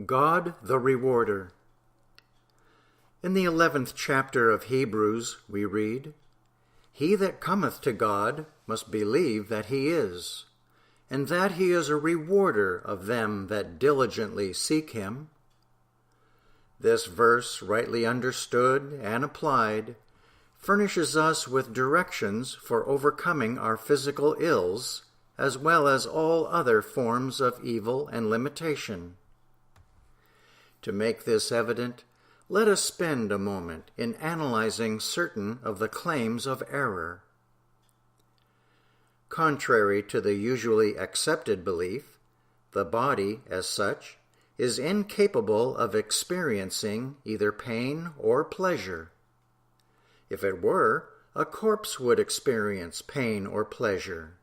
God the Rewarder. In the 11th chapter of Hebrews we read, "He that cometh to God must believe that he is, and that he is a rewarder of them that diligently seek him." This verse, rightly understood and applied, furnishes us with directions for overcoming our physical ills, as well as all other forms of evil and limitation. To make this evident, let us spend a moment in analyzing certain of the claims of error. Contrary to the usually accepted belief, the body, as such, is incapable of experiencing either pain or pleasure. If it were, a corpse would experience pain or pleasure.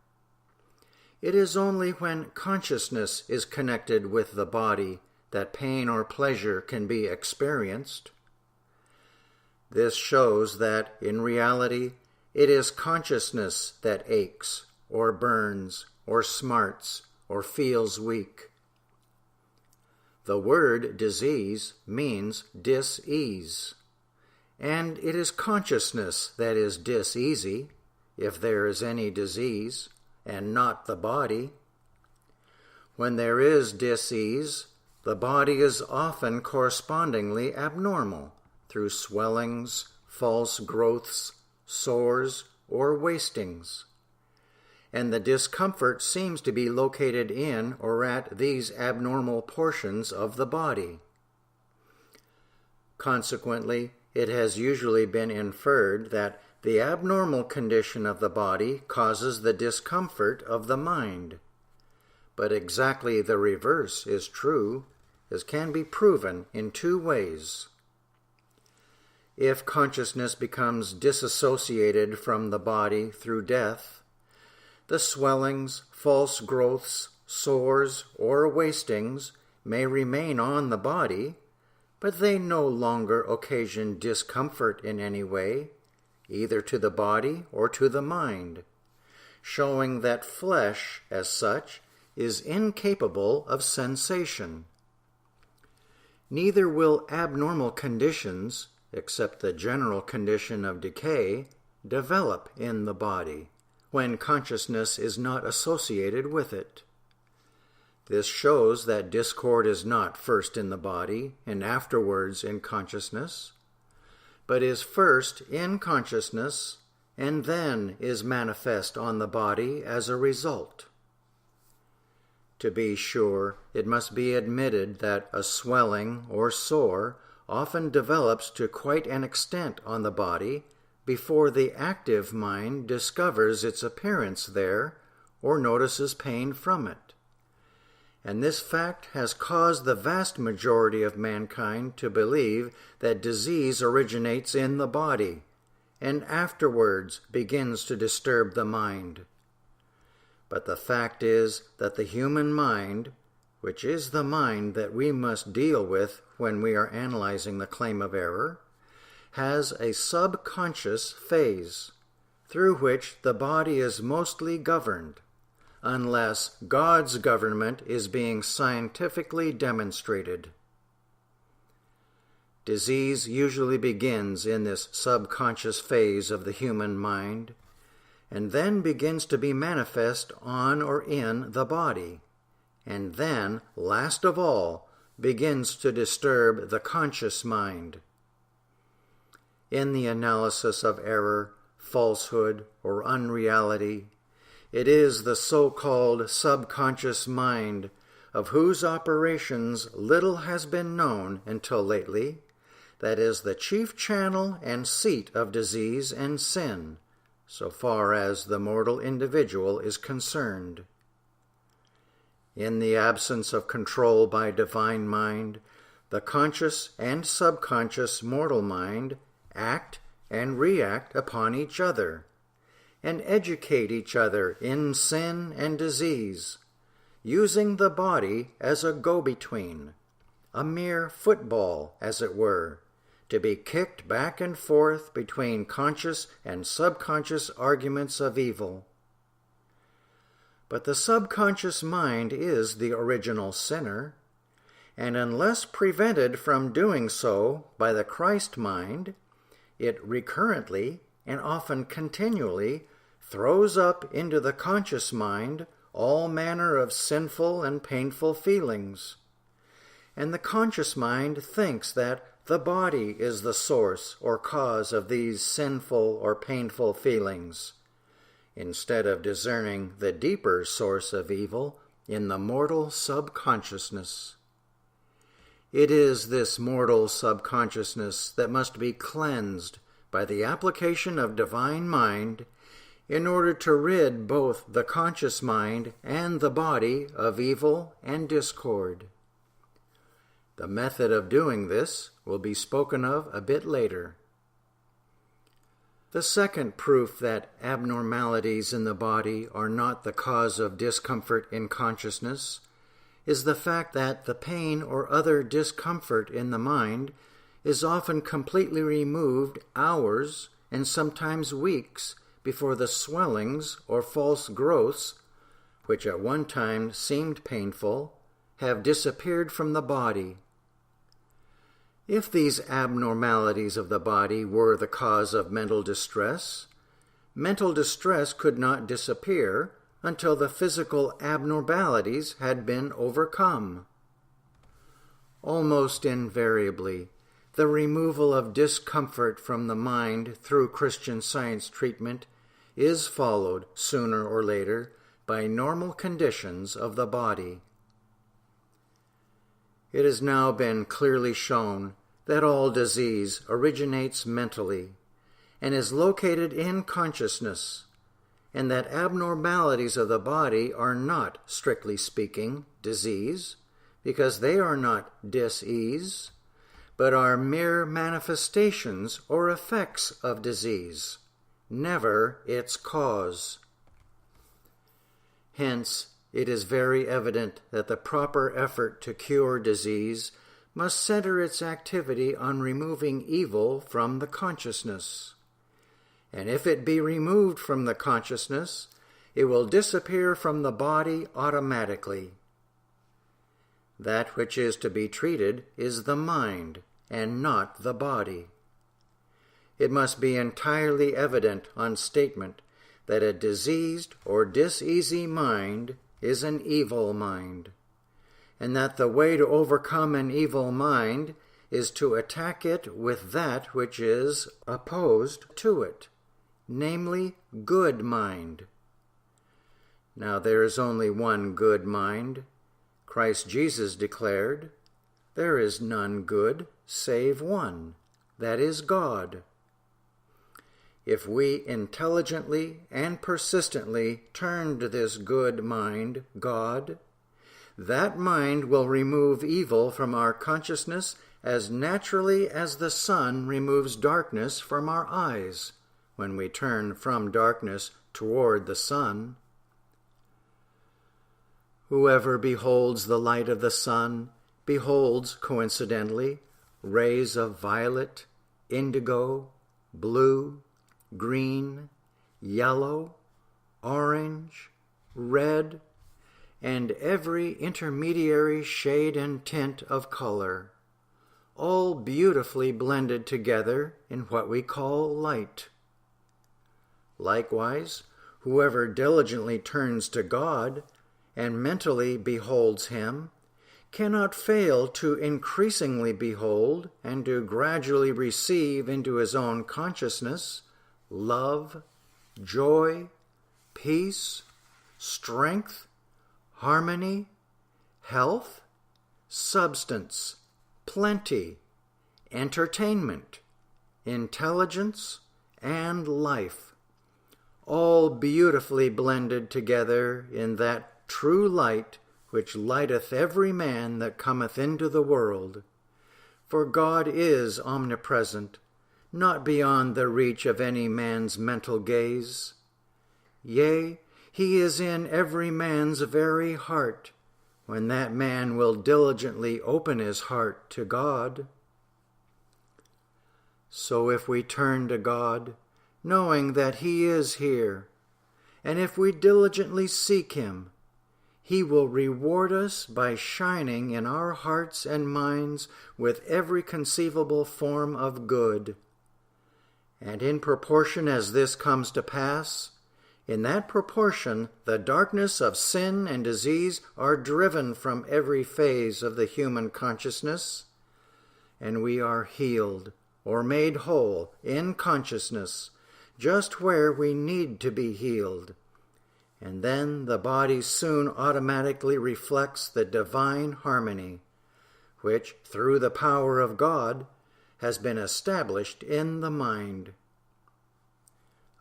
It is only when consciousness is connected with the body that pain or pleasure can be experienced. This shows that, in reality, it is consciousness that aches, or burns, or smarts, or feels weak. The word disease means dis-ease, and it is consciousness that is dis-easy, if there is any disease, and not the body. When there is dis-ease, the body is often correspondingly abnormal through swellings, false growths, sores, or wastings. And the discomfort seems to be located in or at these abnormal portions of the body. Consequently, it has usually been inferred that the abnormal condition of the body causes the discomfort of the mind. But exactly the reverse is true, as can be proven in two ways. If consciousness becomes disassociated from the body through death, the swellings, false growths, sores, or wastings may remain on the body, but they no longer occasion discomfort in any way, either to the body or to the mind, showing that flesh, as such, is incapable of sensation. Neither will abnormal conditions, except the general condition of decay, develop in the body when consciousness is not associated with it. This shows that discord is not first in the body and afterwards in consciousness, but is first in consciousness and then is manifest on the body as a result. To be sure, it must be admitted that a swelling or sore often develops to quite an extent on the body before the active mind discovers its appearance there or notices pain from it. And this fact has caused the vast majority of mankind to believe that disease originates in the body and afterwards begins to disturb the mind. But the fact is that the human mind, which is the mind that we must deal with when we are analyzing the claim of error, has a subconscious phase through which the body is mostly governed, unless God's government is being scientifically demonstrated. Disease usually begins in this subconscious phase of the human mind, and then begins to be manifest on or in the body, and then, last of all, begins to disturb the conscious mind. In the analysis of error, falsehood, or unreality, it is the so-called subconscious mind, of whose operations little has been known until lately, that is the chief channel and seat of disease and sin, so far as the mortal individual is concerned. In the absence of control by divine mind, the conscious and subconscious mortal mind act and react upon each other, and educate each other in sin and disease, using the body as a go-between, a mere football, as it were, to be kicked back and forth between conscious and subconscious arguments of evil. But the subconscious mind is the original sinner, and unless prevented from doing so by the Christ mind, it recurrently and often continually throws up into the conscious mind all manner of sinful and painful feelings. And the conscious mind thinks that the body is the source or cause of these sinful or painful feelings, instead of discerning the deeper source of evil in the mortal subconsciousness. It is this mortal subconsciousness that must be cleansed by the application of divine mind in order to rid both the conscious mind and the body of evil and discord. The method of doing this will be spoken of a bit later. The second proof that abnormalities in the body are not the cause of discomfort in consciousness is the fact that the pain or other discomfort in the mind is often completely removed hours and sometimes weeks before the swellings or false growths, which at one time seemed painful, have disappeared from the body. If these abnormalities of the body were the cause of mental distress could not disappear until the physical abnormalities had been overcome. Almost invariably, the removal of discomfort from the mind through Christian Science treatment is followed, sooner or later, by normal conditions of the body. It has now been clearly shown that all disease originates mentally and is located in consciousness, and that abnormalities of the body are not, strictly speaking, disease, because they are not dis-ease, but are mere manifestations or effects of disease, never its cause. Hence, it is very evident that the proper effort to cure disease must center its activity on removing evil from the consciousness. And if it be removed from the consciousness, it will disappear from the body automatically. That which is to be treated is the mind, and not the body. It must be entirely evident on statement that a diseased or diseasy mind is an evil mind, and that the way to overcome an evil mind is to attack it with that which is opposed to it, namely good mind. Now there is only one good mind. Christ Jesus declared, "There is none good save one, that is God." If we intelligently and persistently turn to this good mind, God, that mind will remove evil from our consciousness as naturally as the sun removes darkness from our eyes when we turn from darkness toward the sun. Whoever beholds the light of the sun beholds, coincidentally, rays of violet, indigo, blue, green, yellow, orange, red, and every intermediary shade and tint of color, all beautifully blended together in what we call light. Likewise, whoever diligently turns to God and mentally beholds Him cannot fail to increasingly behold and to gradually receive into his own consciousness love, joy, peace, strength, harmony, health, substance, plenty, entertainment, intelligence, and life, all beautifully blended together in that true light which lighteth every man that cometh into the world. For God is omnipresent, not beyond the reach of any man's mental gaze. Yea, He is in every man's very heart, when that man will diligently open his heart to God. So if we turn to God, knowing that He is here, and if we diligently seek Him, He will reward us by shining in our hearts and minds with every conceivable form of good. And in proportion as this comes to pass, in that proportion the darkness of sin and disease are driven from every phase of the human consciousness, and we are healed or made whole in consciousness, just where we need to be healed. And then the body soon automatically reflects the divine harmony, which, through the power of God, has been established in the mind.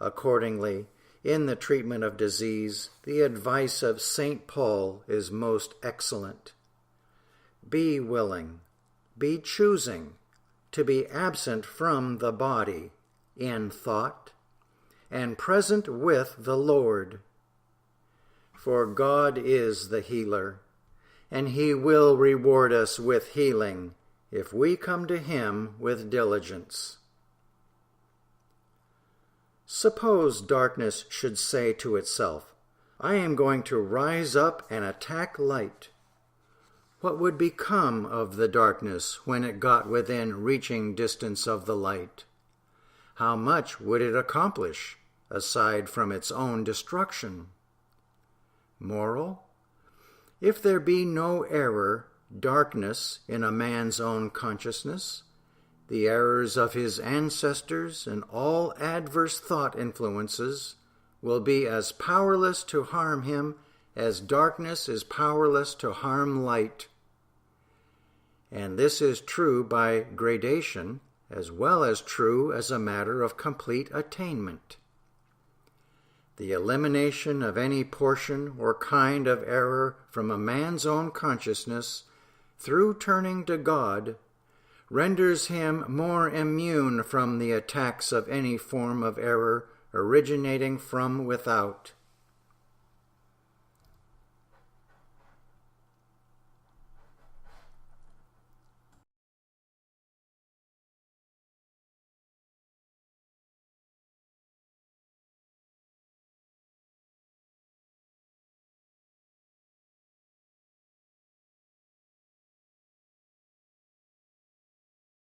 Accordingly, in the treatment of disease, the advice of St. Paul is most excellent. Be willing, be choosing, to be absent from the body in thought, and present with the Lord. For God is the healer, and He will reward us with healing if we come to Him with diligence. Suppose darkness should say to itself, I am going to rise up and attack light. What would become of the darkness when it got within reaching distance of the light? How much would it accomplish, aside from its own destruction? Moral: if there be no error, darkness in a man's own consciousness, the errors of his ancestors and all adverse thought influences will be as powerless to harm him as darkness is powerless to harm light. And this is true by gradation as well as true as a matter of complete attainment. The elimination of any portion or kind of error from a man's own consciousness through turning to God renders him more immune from the attacks of any form of error originating from without.